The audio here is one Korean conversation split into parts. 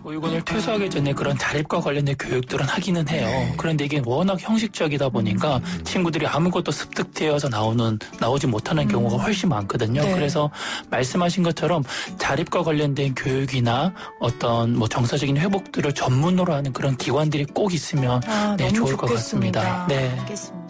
보육원을 퇴소하기 전에 그런 자립과 관련된 교육들은 하기는 해요. 그런데 이게 워낙 형식적이다 보니까 친구들이 아무것도 습득되어서 나오지 못하는 경우가 훨씬 많거든요. 네. 그래서 말씀하신 것처럼 자립과 관련된 교육이나 어떤 뭐 정서적인 회복들을 전문으로 하는 그런 기관들이 꼭 있으면 네, 너무 좋을 것 같습니다. 네. 알겠습니다.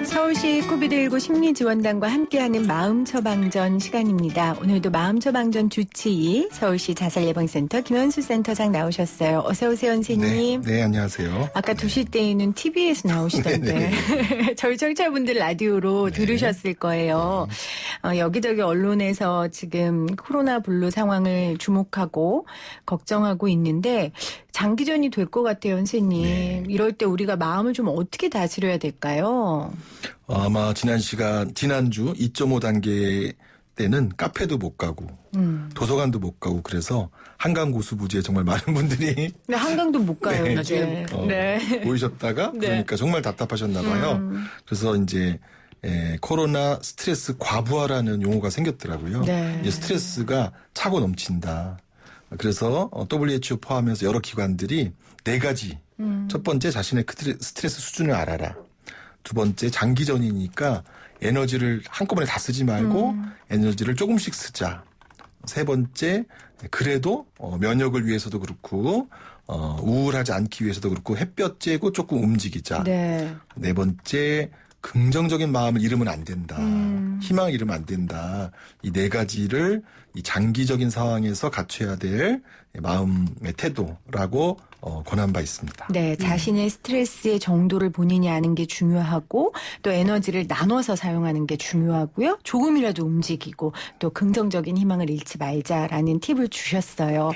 서울시 코비드19 심리지원단과 함께하는 마음처방전 시간입니다. 오늘도 마음처방전 주치의 서울시 자살예방센터 김현수 센터장 나오셨어요. 어서 오세요, 선생님. 네, 안녕하세요. 아까 2시 때에는 TV에서 나오시던데 저희 청취자분들 라디오로 들으셨을 거예요. 여기저기 언론에서 지금 코로나 블루 상황을 주목하고 걱정하고 있는데 장기전이 될 것 같아요, 선생님. 네. 이럴 때 우리가 마음을 좀 어떻게 다스려야 될까요? 아마 지난주 2.5단계 때는 카페도 못 가고 도서관도 못 가고 그래서 한강 고수부지에 정말 많은 분들이 네, 한강도 못 가요. 네. 나중에 모이셨다가 그러니까 정말 답답하셨나 봐요. 그래서 이제 코로나 스트레스 과부하라는 용어가 생겼더라고요. 네. 이제 스트레스가 차고 넘친다. 그래서 WHO 포함해서 여러 기관들이 4가지. 첫 번째 자신의 스트레스 수준을 알아라. 두 번째 장기전이니까 에너지를 한꺼번에 다 쓰지 말고 에너지를 조금씩 쓰자. 세 번째 그래도 면역을 위해서도 그렇고 우울하지 않기 위해서도 그렇고 햇볕 쬐고 조금 움직이자. 네 번째 긍정적인 마음을 잃으면 안 된다. 희망을 잃으면 안 된다. 이 4가지를 이 장기적인 상황에서 갖춰야 될 마음의 태도라고 권한 바 있습니다. 네, 자신의 스트레스의 정도를 본인이 아는 게 중요하고 또 에너지를 나눠서 사용하는 게 중요하고요. 조금이라도 움직이고 또 긍정적인 희망을 잃지 말자라는 팁을 주셨어요.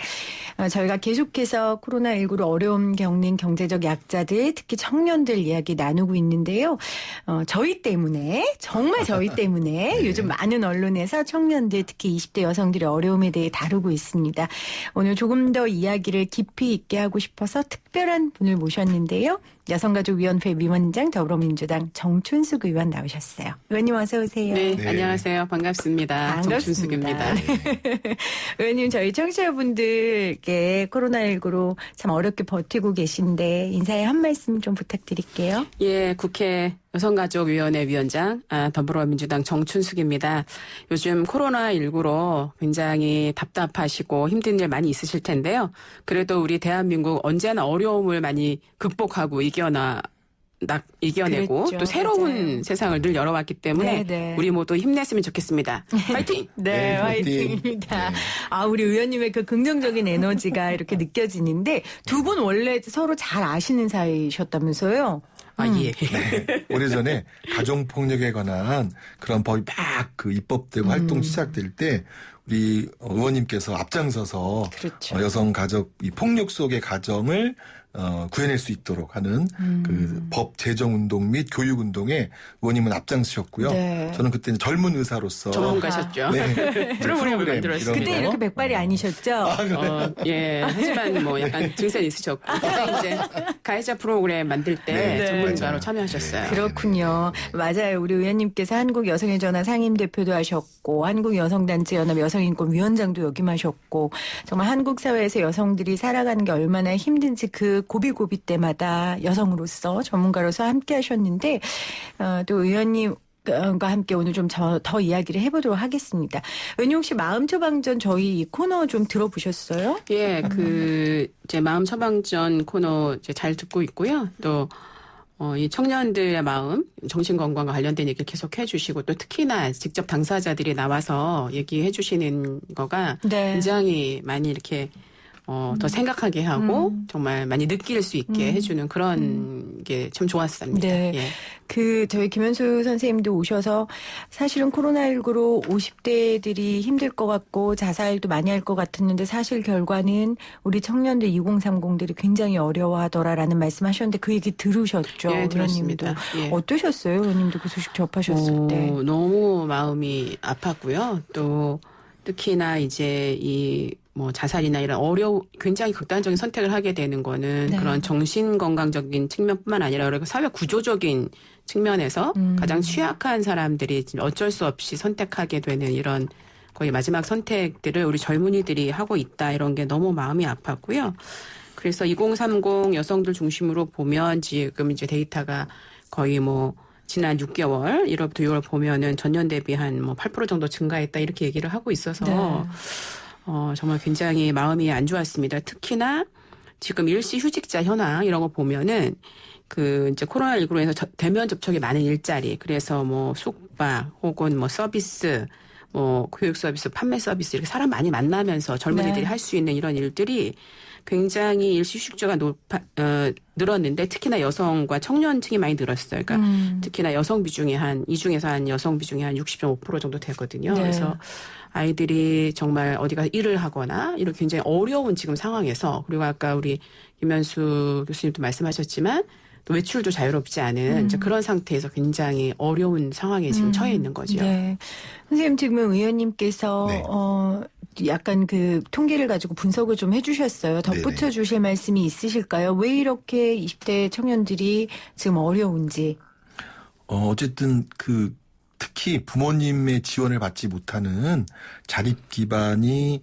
저희가 계속해서 코로나19로 어려움 겪는 경제적 약자들, 특히 청년들 이야기 나누고 있는데요. 저희 때문에, 정말 저희 때문에 네. 요즘 많은 언론에서 청년들, 특히 20대 여성들의 어려움에 대해 다루고 있습니다. 오늘 조금 더 이야기를 깊이 있게 하고 싶어서 특별한 분을 모셨는데요. 여성가족위원회 위원장 더불어민주당 정춘숙 의원 나오셨어요. 의원님 어서 오세요. 네, 안녕하세요. 반갑습니다. 정춘숙입니다. 의원님 저희 청취자분들께 코로나19로 참 어렵게 버티고 계신데 인사에 한 말씀 좀 부탁드릴게요. 예, 국회 여성가족위원회 위원장 더불어민주당 정춘숙입니다. 요즘 코로나19로 굉장히 답답하시고 힘든 일 많이 있으실 텐데요. 그래도 우리 대한민국 언제나 어려움을 많이 극복하고 이겨내고 그랬죠. 또 새로운 맞아요. 세상을 늘 열어왔기 때문에 네네. 우리 모두 힘냈으면 좋겠습니다. 파이팅! 네, 화이팅입니다. 네. 우리 의원님의 그 긍정적인 에너지가 이렇게 느껴지는데 두 분 원래 서로 잘 아시는 사이셨다면서요? 예. 네. 오래전에 가정폭력에 관한 그런 법이 막 입법되고 활동 시작될 때 우리 의원님께서 앞장서서 그렇죠. 여성 가족 이 폭력 속의 가정을 구해낼 수 있도록 하는 그 법 제정 운동 및 교육 운동에 의원님은 앞장서셨고요. 네. 저는 그때는 젊은 의사로서 전문가셨죠. 네. 프로그램을 만들었습니다. 그때 이렇게 백발이 아니셨죠? 예. 하지만 뭐 약간 증세는 있으셨고. 그때 이제 가해자 프로그램 만들 때 네. 전문가로 맞아요. 참여하셨어요. 그렇군요. 맞아요. 우리 의원님께서 한국여성의 전화 상임대표도 하셨고 한국여성단체연합 여성인권위원장도 역임하셨고 정말 한국 사회에서 여성들이 살아가는 게 얼마나 힘든지 그 고비고비 때마다 여성으로서 전문가로서 함께 하셨는데 또 의원님과 함께 오늘 좀 더 이야기를 해보도록 하겠습니다. 의원님 혹시 마음처방전 저희 이 코너 좀 들어보셨어요? 예, 제 마음 처방전 코너 이제 잘 듣고 있고요. 또 이 청년들의 마음, 정신건강과 관련된 얘기를 계속 해주시고 또 특히나 직접 당사자들이 나와서 얘기해 주시는 거가 네. 굉장히 많이 이렇게 더 생각하게 하고 정말 많이 느낄 수 있게 해주는 그런 게 참 좋았습니다. 네. 예. 저희 김현수 선생님도 오셔서 사실은 코로나19로 50대들이 힘들 것 같고 자살도 많이 할 것 같았는데 사실 결과는 우리 청년들 2030들이 굉장히 어려워하더라라는 말씀하셨는데 그 얘기 들으셨죠? 예, 들었습니다. 예. 어떠셨어요? 의원님도 그 소식 접하셨을 때. 너무 마음이 아팠고요. 또 특히나 이제 자살이나 이런 굉장히 극단적인 선택을 하게 되는 거는 네. 그런 정신건강적인 측면뿐만 아니라 사회 구조적인 측면에서 가장 취약한 사람들이 어쩔 수 없이 선택하게 되는 이런 거의 마지막 선택들을 우리 젊은이들이 하고 있다 이런 게 너무 마음이 아팠고요. 그래서 2030 여성들 중심으로 보면 지금 이제 데이터가 거의 뭐 지난 6개월 1월부터 6월 보면은 전년 대비 한 뭐 8% 정도 증가했다 이렇게 얘기를 하고 있어서 네. 정말 굉장히 마음이 안 좋았습니다. 특히나 지금 일시 휴직자 현황 이런 거 보면은 그 이제 코로나19로 인해서 대면 접촉이 많은 일자리, 그래서 뭐 숙박 혹은 뭐 서비스, 뭐 교육 서비스, 판매 서비스 이렇게 사람 많이 만나면서 젊은이들이 네. 할 수 있는 이런 일들이 굉장히 일시 휴직자가 늘었는데 특히나 여성과 청년층이 많이 늘었어요. 그러니까 특히나 여성 비중이 이 중에서 한 여성 비중이 한 60.5% 정도 되거든요. 네. 그래서 아이들이 정말 어디 가서 일을 하거나 이런 굉장히 어려운 지금 상황에서, 그리고 아까 우리 김현수 교수님도 말씀하셨지만 또 외출도 자유롭지 않은 이제 그런 상태에서 굉장히 어려운 상황에 지금 처해 있는 거죠. 네. 선생님 지금 의원님께서 네. 약간 그 통계를 가지고 분석을 좀 해주셨어요. 덧붙여 네네. 주실 말씀이 있으실까요? 왜 이렇게 20대 청년들이 지금 어려운지. 어쨌든 특히 부모님의 지원을 받지 못하는 자립 기반이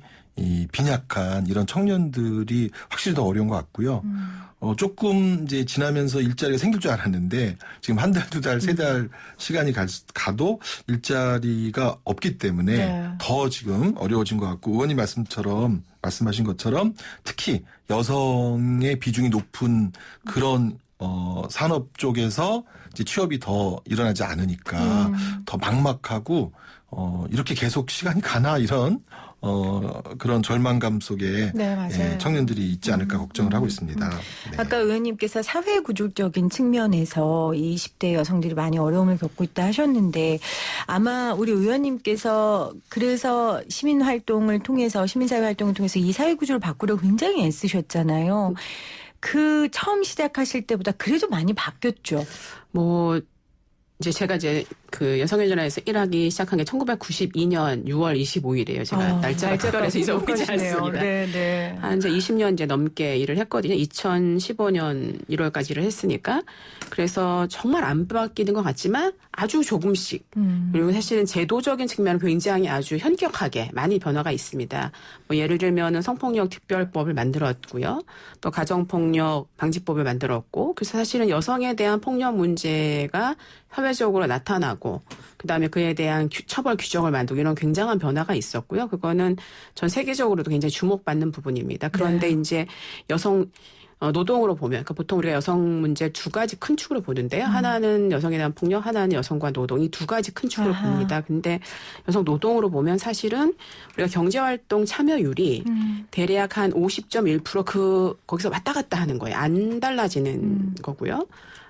빈약한 이런 청년들이 확실히 더 어려운 것 같고요. 조금 이제 지나면서 일자리가 생길 줄 알았는데 지금 한 달, 두 달, 세 달 시간이 가도 일자리가 없기 때문에 네. 더 지금 어려워진 것 같고, 의원님 말씀하신 것처럼 특히 여성의 비중이 높은 그런 산업 쪽에서 이제 취업이 더 일어나지 않으니까 더 막막하고 이렇게 계속 시간이 가나 이런 그런 절망감 속에 네, 맞아요. 예, 청년들이 있지 않을까 걱정을 하고 있습니다. 네. 아까 의원님께서 사회 구조적인 측면에서 20대 여성들이 많이 어려움을 겪고 있다 하셨는데 아마 우리 의원님께서 그래서 시민사회 활동을 통해서 이 사회 구조를 바꾸려고 굉장히 애쓰셨잖아요. 그 처음 시작하실 때보다 그래도 많이 바뀌었죠. 뭐 이제 제가 그 여성의 전화에서 일하기 시작한 게 1992년 6월 25일이에요. 제가 날짜가 특별해서 잊어버리지 않습니다. 네. 한 이제 20년 이제 넘게 일을 했거든요. 2015년 1월까지 일을 했으니까. 그래서 정말 안 바뀌는 것 같지만 아주 조금씩. 그리고 사실은 제도적인 측면은 굉장히 아주 현격하게 많이 변화가 있습니다. 뭐 예를 들면은 성폭력 특별법을 만들었고요. 또 가정폭력 방지법을 만들었고. 그래서 사실은 여성에 대한 폭력 문제가 사회적으로 나타나고 그다음에 그에 대한 처벌 규정을 만들고 이런 굉장한 변화가 있었고요. 그거는 전 세계적으로도 굉장히 주목받는 부분입니다. 그런데 네. 이제 여성 노동으로 보면, 그러니까 보통 우리가 여성 문제 두 가지 큰 축으로 보는데요. 하나는 여성에 대한 폭력, 하나는 여성과 노동, 이 두 가지 큰 축으로 아하. 봅니다. 근데 여성 노동으로 보면 사실은 우리가 경제활동 참여율이 대략 한 50.1% 거기서 왔다 갔다 하는 거예요. 안 달라지는 거고요.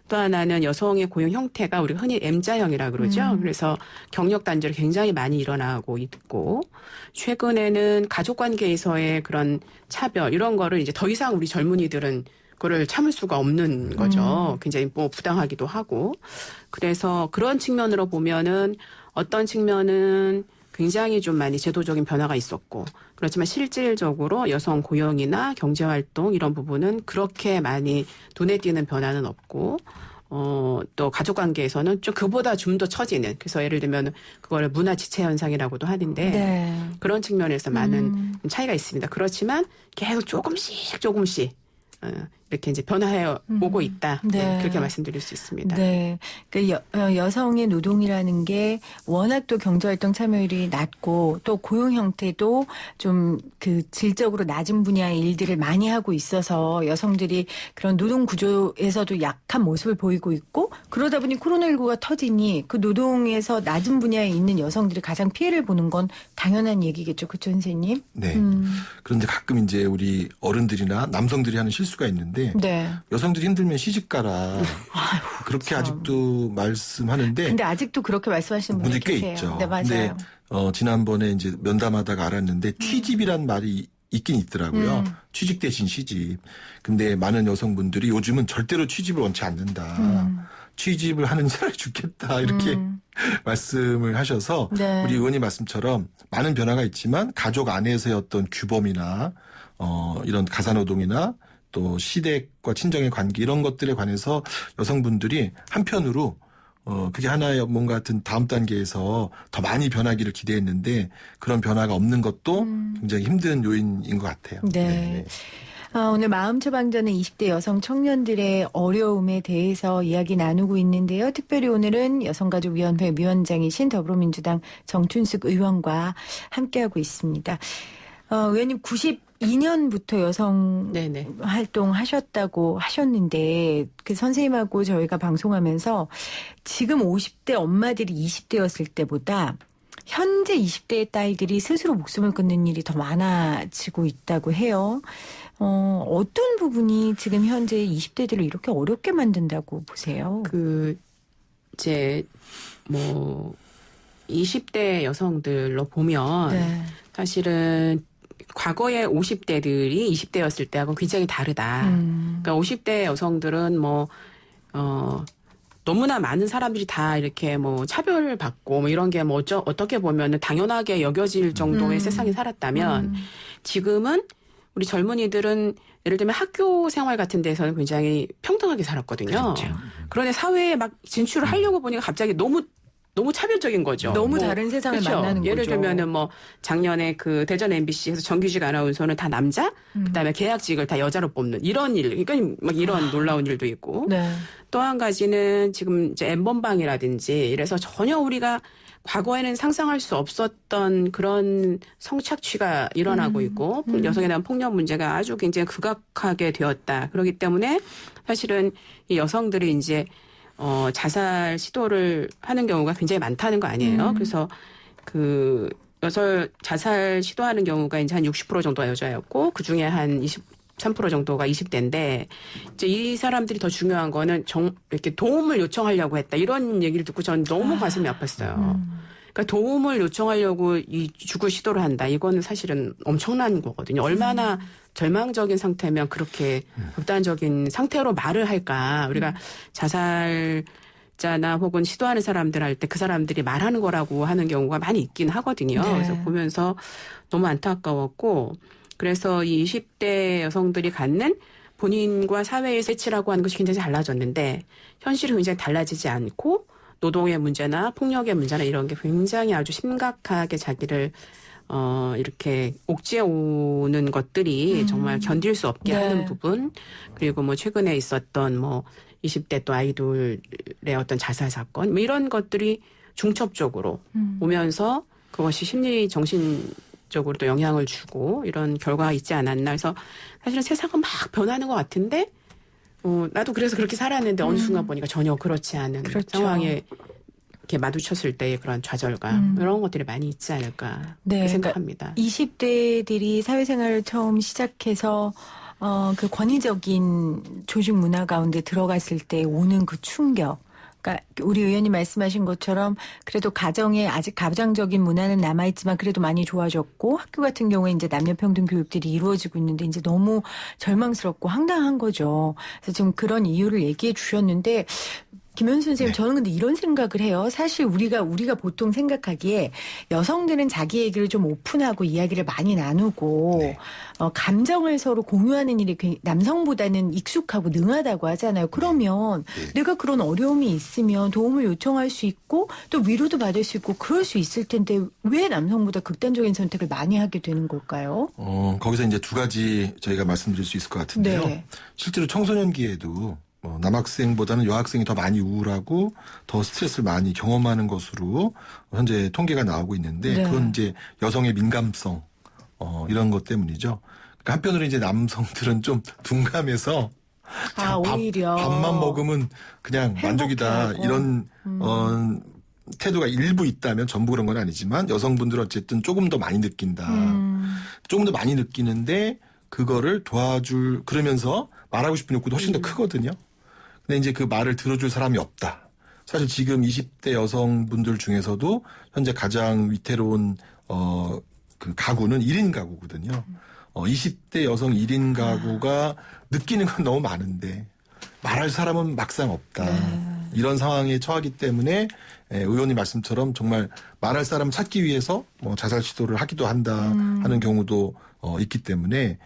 또 하나는 여성의 고용 형태가 우리가 흔히 M자형이라 그러죠. 그래서 경력 단절이 굉장히 많이 일어나고 있고, 최근에는 가족관계에서의 그런 차별 이런 거를 이제 더 이상 우리 젊은이들은 그거를 참을 수가 없는 거죠. 굉장히 뭐 부당하기도 하고. 그래서 그런 측면으로 보면은 어떤 측면은 굉장히 좀 많이 제도적인 변화가 있었고, 그렇지만 실질적으로 여성 고용이나 경제활동 이런 부분은 그렇게 많이 눈에 띄는 변화는 없고, 또 가족관계에서는 좀 그보다 좀 더 처지는, 그래서 예를 들면 그걸 문화 지체 현상이라고도 하는데 네. 그런 측면에서 많은 차이가 있습니다. 그렇지만 계속 조금씩 이렇게 이제 변화해 오고 있다. 네. 그렇게 말씀드릴 수 있습니다. 네. 그 여성의 노동이라는 게 워낙 또 경제활동 참여율이 낮고 또 고용 형태도 좀 그 질적으로 낮은 분야의 일들을 많이 하고 있어서 여성들이 그런 노동 구조에서도 약한 모습을 보이고 있고, 그러다 보니 코로나19가 터지니 그 노동에서 낮은 분야에 있는 여성들이 가장 피해를 보는 건 당연한 얘기겠죠. 그렇죠, 선생님? 네. 그런데 가끔 이제 우리 어른들이나 남성들이 하는 실수가 있는데 네. 여성들이 힘들면 시집 가라. 그렇게 참. 아직도 말씀하는데 근데 아직도 그렇게 말씀하시는 분들 분들이 꽤 계세요. 있죠. 네, 맞아요. 근데 지난번에 이제 면담하다가 알았는데 취집이란 말이 있긴 있더라고요. 취직 대신 시집. 근데 많은 여성분들이 요즘은 절대로 취집을 원치 않는다. 취집을 하는 사람이 죽겠다. 이렇게 말씀을 하셔서 네. 우리 의원님 말씀처럼 많은 변화가 있지만 가족 안에서의 어떤 규범이나 이런 가사노동이나 또 시댁과 친정의 관계 이런 것들에 관해서 여성분들이 한편으로 그게 하나의 뭔가 같은 다음 단계에서 더 많이 변하기를 기대했는데 그런 변화가 없는 것도 굉장히 힘든 요인인 것 같아요. 네. 오늘 마음 처방전은 20대 여성 청년들의 어려움에 대해서 이야기 나누고 있는데요. 특별히 오늘은 여성가족위원회 위원장이신 더불어민주당 정춘숙 의원과 함께하고 있습니다. 의원님 92년부터 여성 네네. 활동하셨다고 하셨는데 그 선생님하고 저희가 방송하면서 지금 50대 엄마들이 20대였을 때보다 현재 20대의 딸들이 스스로 목숨을 끊는 일이 더 많아지고 있다고 해요. 어떤 부분이 지금 현재 20대들을 이렇게 어렵게 만든다고 보세요? 이제 20대 여성들로 보면 네. 사실은 과거의 50대들이 20대였을 때하고 굉장히 다르다. 그러니까 50대 여성들은 너무나 많은 사람들이 다 이렇게 차별을 받고 이런 게 어떻게 보면은 당연하게 여겨질 정도의 세상에 살았다면 지금은 우리 젊은이들은 예를 들면 학교 생활 같은 데서는 굉장히 평등하게 살았거든요. 그렇죠. 그런데 사회에 막 진출을 하려고 보니까 갑자기 너무 차별적인 거죠. 너무 다른 세상을 그렇죠. 만나는 예를 거죠. 들면은 작년에 그 대전 MBC에서 정규직 아나운서는 다 남자, 그다음에 계약직을 다 여자로 뽑는 이런 일, 그러니까 막 이런 놀라운 일도 있고. 네. 또 한 가지는 지금 이제 N번방이라든지 이래서 전혀 우리가 과거에는 상상할 수 없었던 그런 성착취가 일어나고 있고 여성에 대한 폭력 문제가 아주 굉장히 극악하게 되었다. 그렇기 때문에 사실은 이 여성들이 이제 자살 시도를 하는 경우가 굉장히 많다는 거 아니에요. 그래서 자살 시도하는 경우가 이제 한 60% 정도가 여자였고 그 중에 한 23% 정도가 20대인데 이제 이 사람들이 더 중요한 거는 이렇게 도움을 요청하려고 했다. 이런 얘기를 듣고 저는 너무 가슴이 아팠어요. 그러니까 도움을 요청하려고 이 죽을 시도를 한다. 이거는 사실은 엄청난 거거든요. 얼마나 절망적인 상태면 그렇게 극단적인 상태로 말을 할까. 우리가 자살자나 혹은 시도하는 사람들 할 때 그 사람들이 말하는 거라고 하는 경우가 많이 있긴 하거든요. 네. 그래서 보면서 너무 안타까웠고 그래서 이 20대 여성들이 갖는 본인과 사회의 세치라고 하는 것이 굉장히 달라졌는데 현실이 굉장히 달라지지 않고 노동의 문제나 폭력의 문제나 이런 게 굉장히 아주 심각하게 자기를 이렇게 옥죄 오는 것들이 정말 견딜 수 없게 네. 하는 부분 그리고 최근에 있었던 20대 또 아이돌의 어떤 자살 사건 이런 것들이 중첩적으로 오면서 그것이 심리 정신적으로도 영향을 주고 이런 결과가 있지 않았나 해서 사실은 세상은 막 변하는 것 같은데 나도 그래서 그렇게 살았는데 어느 순간 보니까 전혀 그렇지 않은 그렇죠. 상황에 이렇게 마주쳤을 때의 그런 좌절감 이런 것들이 많이 있지 않을까 네, 생각합니다. 20대들이 사회생활을 처음 시작해서 그 권위적인 조직 문화 가운데 들어갔을 때 오는 그 충격. 그러니까 우리 의원님 말씀하신 것처럼 그래도 가정에 아직 가부장적인 문화는 남아있지만 그래도 많이 좋아졌고 학교 같은 경우에 이제 남녀평등 교육들이 이루어지고 있는데 이제 너무 절망스럽고 황당한 거죠. 그래서 지금 그런 이유를 얘기해 주셨는데 김현수 선생님, 저는 근데 이런 생각을 해요. 사실 우리가 보통 생각하기에 여성들은 자기 얘기를 좀 오픈하고 이야기를 많이 나누고 감정을 서로 공유하는 일이 남성보다는 익숙하고 능하다고 하잖아요. 그러면 내가 그런 어려움이 있으면 도움을 요청할 수 있고 또 위로도 받을 수 있고 그럴 수 있을 텐데 왜 남성보다 극단적인 선택을 많이 하게 되는 걸까요? 거기서 이제 두 가지 저희가 말씀드릴 수 있을 것 같은데요. 네. 실제로 청소년기에도 남학생보다는 여학생이 더 많이 우울하고 더 스트레스를 많이 경험하는 것으로 현재 통계가 나오고 있는데 네. 그건 이제 여성의 민감성 이런 것 때문이죠. 그러니까 한편으로 이제 남성들은 좀 둔감해서 오히려 밥만 먹으면 그냥 만족이다 행복해하고. 이런 태도가 일부 있다면 전부 그런 건 아니지만 여성분들은 어쨌든 조금 더 많이 느낀다. 조금 더 많이 느끼는데 그거를 그러면서 말하고 싶은 욕구도 훨씬 더 크거든요. 근데 이제 그 말을 들어줄 사람이 없다. 사실 지금 20대 여성분들 중에서도 현재 가장 위태로운 그 가구는 1인 가구거든요. 20대 여성 1인 가구가 느끼는 건 너무 많은데 말할 사람은 막상 없다. 이런 상황에 처하기 때문에 의원님 말씀처럼 정말 말할 사람을 찾기 위해서 자살 시도를 하기도 한다 하는 경우도 있기 때문에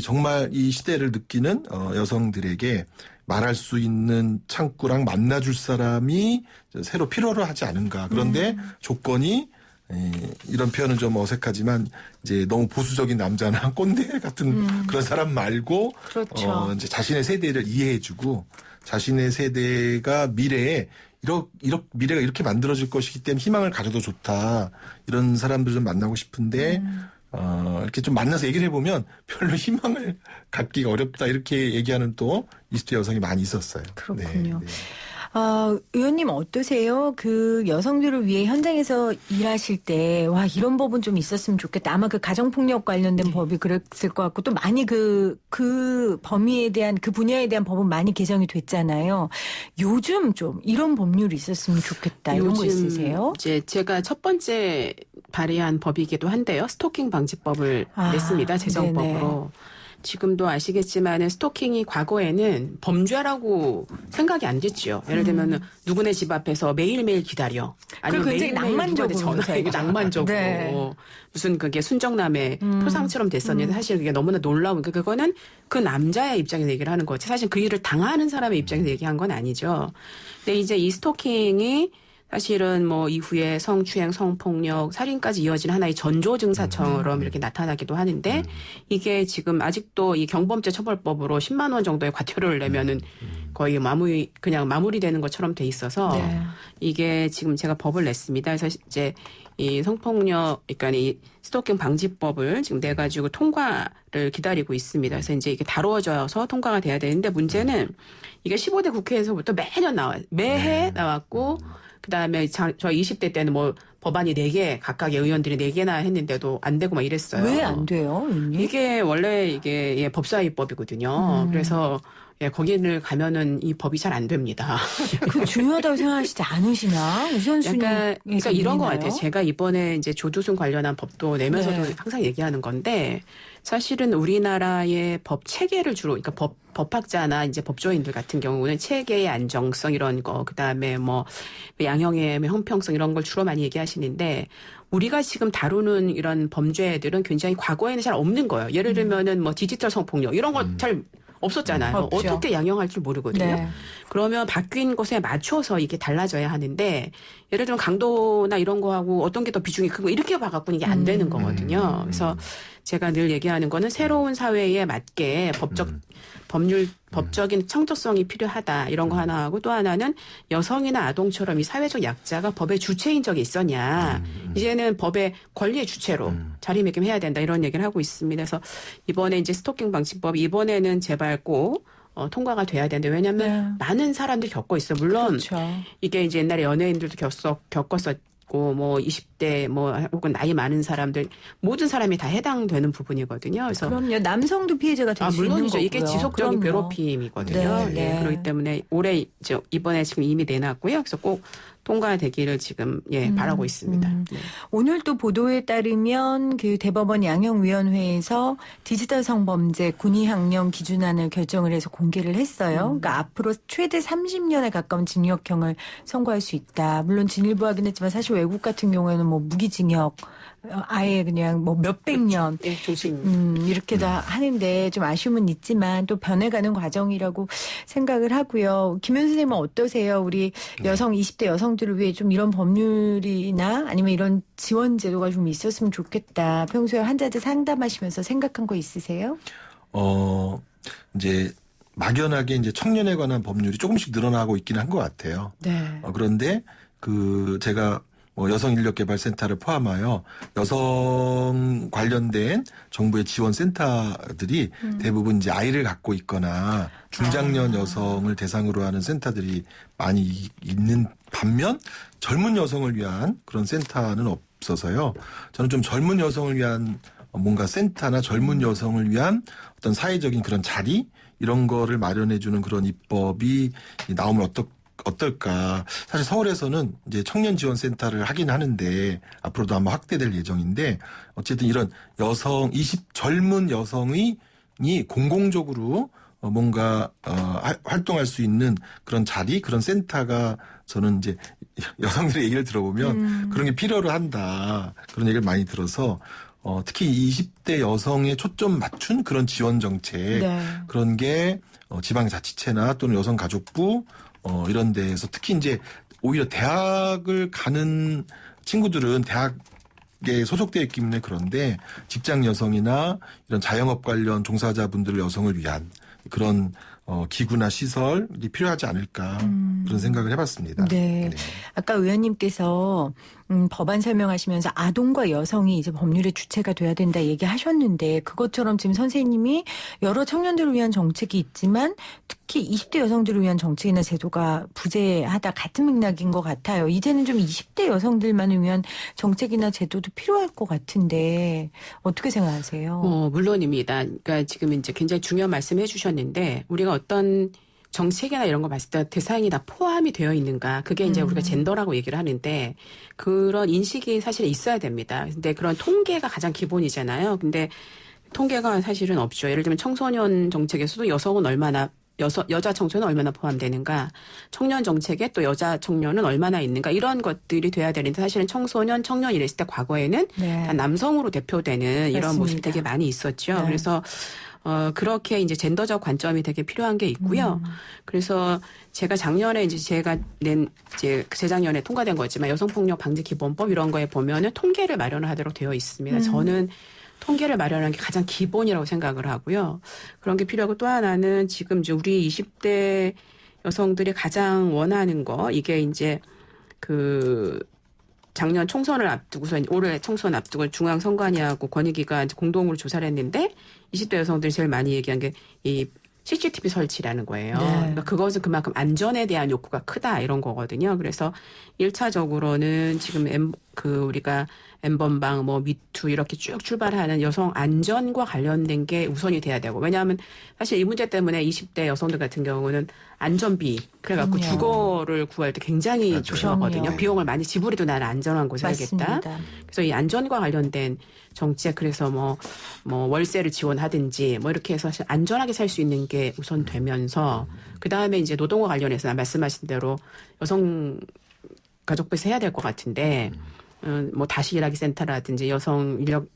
정말 이 시대를 느끼는 여성들에게 말할 수 있는 창구랑 만나줄 사람이 새로 필요로 하지 않은가. 그런데 조건이 이런 표현은 좀 어색하지만 이제 너무 보수적인 남자나 꼰대 같은 그런 사람 말고 그렇죠. 이제 자신의 세대를 이해해주고 자신의 세대가 미래에 미래가 이렇게 만들어질 것이기 때문에 희망을 가져도 좋다. 이런 사람들 좀 만나고 싶은데 이렇게 좀 만나서 얘기를 해보면 별로 희망을 갖기가 어렵다. 이렇게 얘기하는 또 20대 여성이 많이 있었어요. 그렇군요. 네. 의원님 어떠세요? 그 여성들을 위해 현장에서 일하실 때, 와, 이런 법은 좀 있었으면 좋겠다. 아마 그 가정폭력 관련된 법이 그랬을 것 같고, 또 많이 그 범위에 대한, 그 분야에 대한 법은 많이 개정이 됐잖아요. 요즘 좀 이런 법률이 있었으면 좋겠다. 이런 거 있으세요? 이제 제가 첫 번째 발의한 법이기도 한데요. 스토킹 방지법을 냈습니다. 재정법으로. 네네. 지금도 아시겠지만 스토킹이 과거에는 범죄라고 생각이 안 됐죠. 예를 들면 누구네 집 앞에서 매일매일 기다려. 아니면 굉장히 낭만적으로 전화해. 낭만적으로. 네. 무슨 그게 순정남의 표상처럼 됐었는데 사실 그게 너무나 놀라운 게 그거는 그 남자의 입장에서 얘기를 하는 거지. 사실 그 일을 당하는 사람의 입장에서 얘기한 건 아니죠. 근데 이제 이 스토킹이 사실은 뭐 이후에 성추행, 성폭력, 살인까지 이어진 하나의 전조 증사처럼 이렇게 나타나기도 하는데 이게 지금 아직도 이 경범죄 처벌법으로 10만 원 정도의 과태료를 내면은 거의 그냥 마무리되는 것처럼 돼 있어서 네. 이게 지금 제가 법을 냈습니다. 그래서 이제 이 성폭력, 그러니까 이 스토킹 방지법을 지금 내가지고 통과를 기다리고 있습니다. 그래서 이제 이게 다루어져서 통과가 돼야 되는데 문제는 이게 15대 국회에서부터 매년 나와요. 매해 나왔고 그다음에 저 20대 때는 뭐 법안이 4개 각각의 의원들이 4개나 했는데도 안 되고 막 이랬어요. 왜 안 돼요? 이게 원래 이게 법사위법이거든요. 그래서 거기를 가면은 이 법이 잘 안 됩니다. 그 중요하다고 생각하시지 않으시나? 우선순위. 그러니까 이런 것 같아요. 제가 이번에 이제 조두순 관련한 법도 내면서도 네. 항상 얘기하는 건데 사실은 우리나라의 법 체계를 주로 그러니까 법학자나 이제 법조인들 같은 경우는 체계의 안정성 이런 거 그다음에 뭐 양형의 형평성 이런 걸 주로 많이 얘기하시는데 우리가 지금 다루는 이런 범죄들은 굉장히 과거에는 잘 없는 거예요. 예를 들면은 뭐 디지털 성폭력 이런 거 잘 없었잖아요. 없죠. 어떻게 양형할 줄 모르거든요. 네. 그러면 바뀐 것에 맞춰서 이게 달라져야 하는데 예를 들면 강도나 이런 거하고 어떤 게 더 비중이 크고 이렇게 봐갖고는 이게 안 되는 거거든요. 그래서 제가 늘 얘기하는 거는 새로운 사회에 맞게 법적인 창조성이 필요하다. 이런 거 하나 하고 또 하나는 여성이나 아동처럼 이 사회적 약자가 법의 주체인 적이 있었냐. 이제는 법의 권리의 주체로 자리매김해야 된다. 이런 얘기를 하고 있습니다. 그래서 이번에 이제 스토킹 방지법 이번에는 제발 꼭 통과가 돼야 되는데 왜냐하면 많은 사람들이 겪고 있어요. 물론 그렇죠. 이게 이제 옛날에 연예인들도 겪었었고 뭐 20대 뭐 혹은 나이 많은 사람들 모든 사람이 다 해당되는 부분이거든요. 그래서 그럼요. 남성도 피해자가 될 수 있는 물론이죠. 거고요. 이게 지속적인 그럼요. 괴롭힘이거든요. 네. 그렇기 때문에 올해 이번에 지금 이미 내놨고요. 그래서 꼭 통과되기를 지금 바라고 있습니다. 네. 오늘 또 보도에 따르면 그 대법원 양형위원회에서 디지털 성범죄 군의학령 기준안을 결정을 해서 공개를 했어요. 그러니까 앞으로 최대 30년에 가까운 징역형을 선고할 수 있다. 물론 진일보 하긴 했지만 사실 외국 같은 경우에는 뭐 무기징역 아예 그냥 뭐 몇백 년 이렇게도 하는데 좀 아쉬움은 있지만 또 변해가는 과정이라고 생각을 하고요. 김현 선생님은 어떠세요? 우리 여성 20대 여성들을 위해 좀 이런 법률이나 아니면 이런 지원 제도가 좀 있었으면 좋겠다. 평소에 환자들 상담하시면서 생각한 거 있으세요? 이제 막연하게 이제 청년에 관한 법률이 조금씩 늘어나고 있기는 한 것 같아요. 네. 그런데 제가 여성인력개발센터를 포함하여 여성 관련된 정부의 지원센터들이 대부분 이제 아이를 갖고 있거나 중장년 여성을 대상으로 하는 센터들이 많이 있는 반면 젊은 여성을 위한 그런 센터는 없어서요. 저는 좀 젊은 여성을 위한 뭔가 센터나 젊은 여성을 위한 어떤 사회적인 그런 자리 이런 거를 마련해 주는 그런 입법이 나오면 어떨까. 사실 서울에서는 이제 청년지원센터를 하긴 하는데 앞으로도 아마 확대될 예정인데 어쨌든 이런 젊은 여성이 공공적으로 뭔가 활동할 수 있는 그런 자리, 그런 센터가 저는 이제 여성들의 얘기를 들어보면 그런 게 필요로 한다. 그런 얘기를 많이 들어서 특히 20대 여성에 초점 맞춘 그런 지원 정책 네. 그런 게 지방자치체나 또는 여성가족부 이런 데에서 특히 이제 오히려 대학을 가는 친구들은 대학에 소속되어 있기 때문에 그런데 직장 여성이나 이런 자영업 관련 종사자분들 여성을 위한 그런 기구나 시설이 필요하지 않을까 그런 생각을 해봤습니다. 네. 아까 의원님께서 법안 설명하시면서 아동과 여성이 이제 법률의 주체가 돼야 된다 얘기하셨는데 그것처럼 지금 선생님이 여러 청년들을 위한 정책이 있지만 특히 20대 여성들을 위한 정책이나 제도가 부재하다 같은 맥락인 것 같아요. 이제는 좀 20대 여성들만을 위한 정책이나 제도도 필요할 것 같은데 어떻게 생각하세요? 물론입니다. 그러니까 지금 이제 굉장히 중요한 말씀 해주셨는데 우리가 어떤 정책이나 이런 거 봤을 때 대상이 다 포함이 되어 있는가. 그게 이제 우리가 젠더라고 얘기를 하는데 그런 인식이 사실 있어야 됩니다. 근데 그런 통계가 가장 기본이잖아요. 근데 통계가 사실은 없죠. 예를 들면 청소년 정책에서도 여성은 얼마나 여자 청소년은 얼마나 포함되는가, 청년 정책에 또 여자 청년은 얼마나 있는가 이런 것들이 돼야 되는데 사실은 청소년, 청년 이랬을 때 과거에는 네. 다 남성으로 대표되는 이런 맞습니다. 모습이 되게 많이 있었죠. 네. 그래서 그렇게 이제 젠더적 관점이 되게 필요한 게 있고요. 그래서 제가 작년에 이제 제가 낸 이제 재작년에 통과된 거지만 여성폭력 방지 기본법 이런 거에 보면은 통계를 마련하도록 되어 있습니다. 저는 통계를 마련하는 게 가장 기본이라고 생각을 하고요. 그런 게 필요하고 또 하나는 지금 이제 우리 20대 여성들이 가장 원하는 거 이게 이제 그 작년 총선을 앞두고서 올해 총선 앞두고 중앙선관위하고 권익위가 이제 공동으로 조사를 했는데 20대 여성들이 제일 많이 얘기한 게 이 CCTV 설치라는 거예요. 네. 그러니까 그것은 그만큼 안전에 대한 욕구가 크다 이런 거거든요. 그래서 1차적으로는 지금 우리가 엠번방, 미투 이렇게 쭉 출발하는 여성 안전과 관련된 게 우선이 돼야 되고 왜냐하면 사실 이 문제 때문에 20대 여성들 같은 경우는 안전비 그래갖고 그럼요. 주거를 구할 때 굉장히 맞아요. 조심하거든요. 그럼요. 비용을 많이 지불해도 나는 안전한 곳에 살겠다. 맞습니다. 그래서 이 안전과 관련된 정책 그래서 뭐 월세를 지원하든지 뭐 이렇게 해서 사실 안전하게 살 수 있는 게 우선 되면서 그 다음에 이제 노동과 관련해서 말씀하신 대로 여성 가족부에서 해야 될 것 같은데 뭐 다시 일하기 센터라든지 여성 인력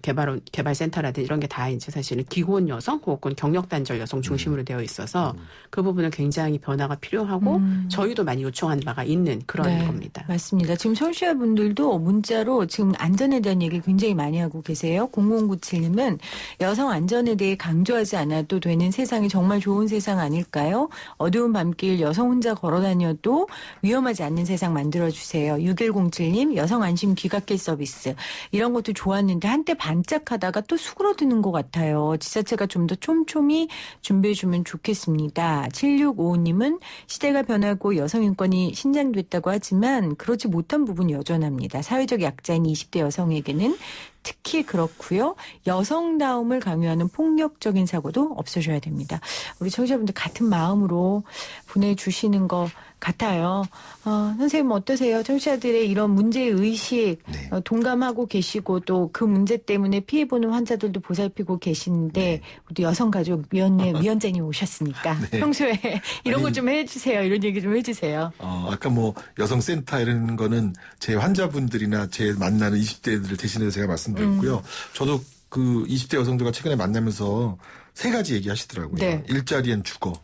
개발센터라든지 이런 게 다 이제 사실은 기혼 여성 혹은 경력 단절 여성 중심으로 되어 있어서 그 부분은 굉장히 변화가 필요하고 저희도 많이 요청한 바가 있는 그런 네, 겁니다. 맞습니다. 지금 청취자분들도 문자로 지금 안전에 대한 얘기 굉장히 많이 하고 계세요. 0097님은 여성 안전에 대해 강조하지 않아도 되는 세상이 정말 좋은 세상 아닐까요? 어두운 밤길 여성 혼자 걸어다녀도 위험하지 않는 세상 만들어주세요. 6107님 여성 안심 귀갓길 서비스 이런 것도 좋았는데 한때 반짝하다가 또 수그러드는 것 같아요. 지자체가 좀 더 촘촘히 준비해주면 좋겠습니다. 7655님은 시대가 변하고 여성 인권이 신장됐다고 하지만 그렇지 못한 부분이 여전합니다. 사회적 약자인 20대 여성에게는 특히 그렇고요. 여성다움을 강요하는 폭력적인 사고도 없어져야 됩니다. 우리 청취자분들 같은 마음으로 보내주시는 것 같아요. 선생님 어떠세요? 청취자들의 이런 문제의식 네. 동감하고 계시고 또 그 문제 때문에 피해보는 환자들도 보살피고 계시는데 우리 여성가족위원회 위원장님 오셨으니까 네. 평소에 이런 아니, 거 좀 해주세요. 이런 얘기 좀 해주세요. 아까 여성센터 이런 거는 제 환자분들이나 제 만나는 20대들을 대신해서 제가 말씀드렸고요. 저도 그 20대 여성들과 최근에 만나면서 세 가지 얘기하시더라고요. 네. 일자리엔 죽어.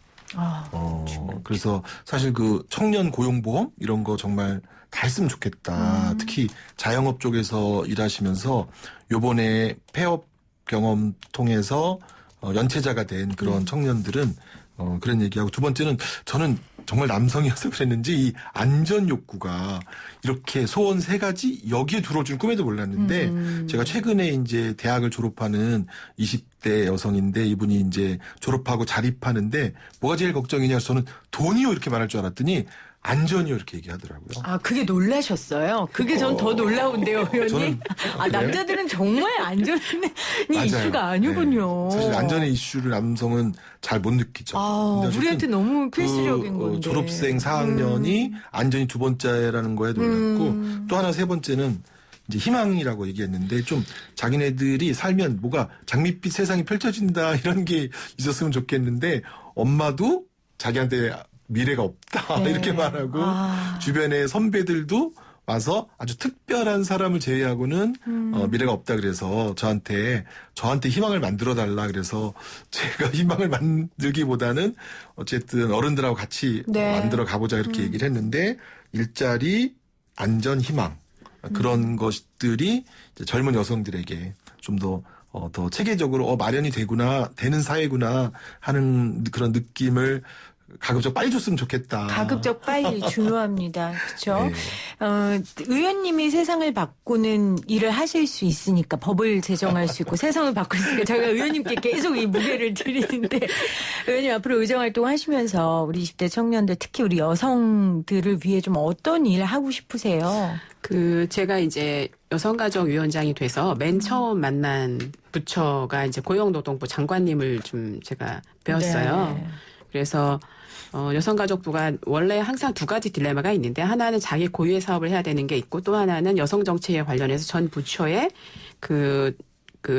그래서 사실 그 청년 고용보험 이런 거 정말 다 했으면 좋겠다. 특히 자영업 쪽에서 일하시면서 요번에 폐업 경험 통해서 연체자가 된 그런 청년들은 그런 얘기하고 두 번째는 저는 정말 남성이어서 그랬는지 이 안전 욕구가 이렇게 소원 세 가지 여기에 들어올 줄 꿈에도 몰랐는데 제가 최근에 이제 대학을 졸업하는 20대 여성인데 이분이 이제 졸업하고 자립하는데 뭐가 제일 걱정이냐 저는 돈이요 이렇게 말할 줄 알았더니 안전이요 이렇게 얘기하더라고요. 아, 그게 놀라셨어요? 그게 전 더 놀라운데요, 의원님. 남자들은 정말 안전이 맞아요. 이슈가 아니군요. 네. 사실 안전의 이슈를 남성은 잘 못 느끼죠. 근데 어쨌든 우리한테 너무 필수적인 건데. 졸업생 4학년이 안전이 두 번째라는 거에 놀랐고 또 하나 세 번째는 이제 희망이라고 얘기했는데 좀 자기네들이 살면 뭐가 장밋빛 세상이 펼쳐진다 이런 게 있었으면 좋겠는데 엄마도 자기한테 미래가 없다 네. 이렇게 말하고 주변의 선배들도 와서 아주 특별한 사람을 제외하고는 미래가 없다 그래서 저한테 희망을 만들어 달라 그래서 제가 희망을 만들기보다는 어쨌든 어른들하고 같이 네. 만들어 가보자 이렇게 얘기를 했는데 일자리, 안전, 희망 그런 것들이 이제 젊은 여성들에게 좀 더 체계적으로 마련이 되는 사회구나 하는 그런 느낌을 가급적 빨리 줬으면 좋겠다. 가급적 빨리 중요합니다. 그렇죠? 네. 의원님이 세상을 바꾸는 일을 하실 수 있으니까 법을 제정할 수 있고 세상을 바꿀 수 있으니까 저희가 의원님께 계속 이 무게를 드리는데 의원님 앞으로 의정활동 하시면서 우리 20대 청년들 특히 우리 여성들을 위해 좀 어떤 일 하고 싶으세요? 제가 이제 여성가족위원장이 돼서 맨 처음 만난 부처가 이제 고용노동부 장관님을 좀 제가 배웠어요. 네. 그래서 여성가족부가 원래 항상 두 가지 딜레마가 있는데 하나는 자기 고유의 사업을 해야 되는 게 있고 또 하나는 여성 정책에 관련해서 전 부처에 그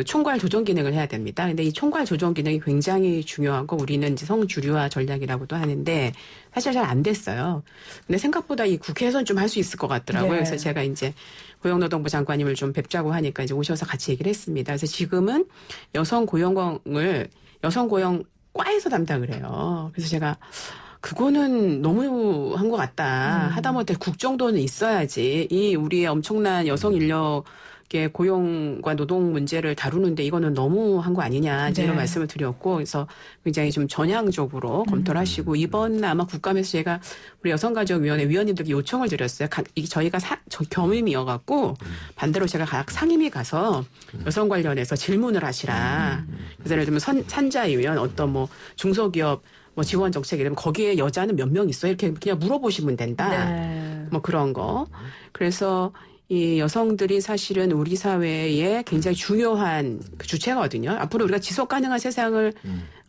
총괄 조정 기능을 해야 됩니다. 근데 이 총괄 조정 기능이 굉장히 중요하고 우리는 이제 성주류화 전략이라고도 하는데 사실 잘 안 됐어요. 근데 생각보다 이 국회에서는 좀 할 수 있을 것 같더라고요. 네. 그래서 제가 이제 고용노동부 장관님을 좀 뵙자고 하니까 이제 오셔서 같이 얘기를 했습니다. 그래서 지금은 여성 고용과에서 담당을 해요. 그래서 제가 그거는 너무 한 것 같다. 하다못해 국 정도는 있어야지. 이 우리의 엄청난 여성 인력의 고용과 노동 문제를 다루는데 이거는 너무 한 거 아니냐. 이제 이런 네. 말씀을 드렸고 그래서 굉장히 좀 전향적으로 검토를 하시고 이번 아마 국감에서 제가 우리 여성가족위원회 위원님들께 요청을 드렸어요. 저희가 겸임이어갖고 반대로 제가 각 상임위 가서 여성 관련해서 질문을 하시라. 그래서 예를 들면 산자이면 어떤 뭐 중소기업 지원 정책이 되면 거기에 여자는 몇 명 있어? 이렇게 그냥 물어보시면 된다. 네. 뭐 그런 거. 그래서 이 여성들이 사실은 우리 사회에 굉장히 중요한 주체거든요. 앞으로 우리가 지속 가능한 세상을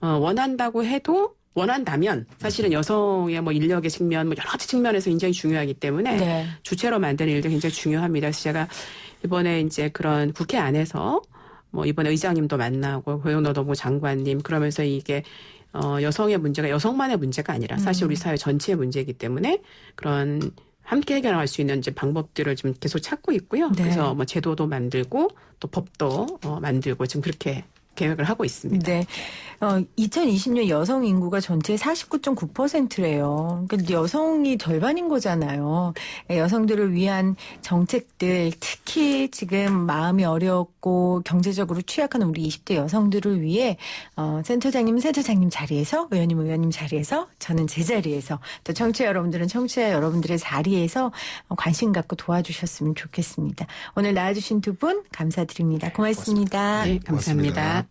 원한다고 해도 원한다면 사실은 여성의 뭐 인력의 측면, 뭐 여러 가지 측면에서 굉장히 중요하기 때문에 네. 주체로 만드는 일도 굉장히 중요합니다. 그래서 제가 이번에 이제 그런 국회 안에서 뭐 이번에 의장님도 만나고 고용노동부 장관님 그러면서 이게 여성의 문제가 여성만의 문제가 아니라 사실 우리 사회 전체의 문제이기 때문에 그런 함께 해결할 수 있는 이제 방법들을 좀 계속 찾고 있고요. 네. 그래서 뭐 제도도 만들고 또 법도 만들고 지금 그렇게 계획을 하고 있습니다. 네. 2020년 여성 인구가 전체의 49.9%래요. 그러니까 여성이 절반인 거잖아요. 여성들을 위한 정책들, 특히 지금 마음이 어렵고 경제적으로 취약한 우리 20대 여성들을 위해 센터장님 자리에서, 의원님 자리에서, 저는 제 자리에서, 또 청취자 여러분들은 청취자 여러분들의 자리에서 관심 갖고 도와주셨으면 좋겠습니다. 오늘 나와주신 두 분 감사드립니다. 고맙습니다. 네, 감사합니다.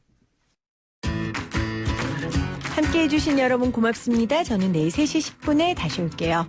함께해 주신 여러분 고맙습니다. 저는 내일 3시 10분에 다시 올게요.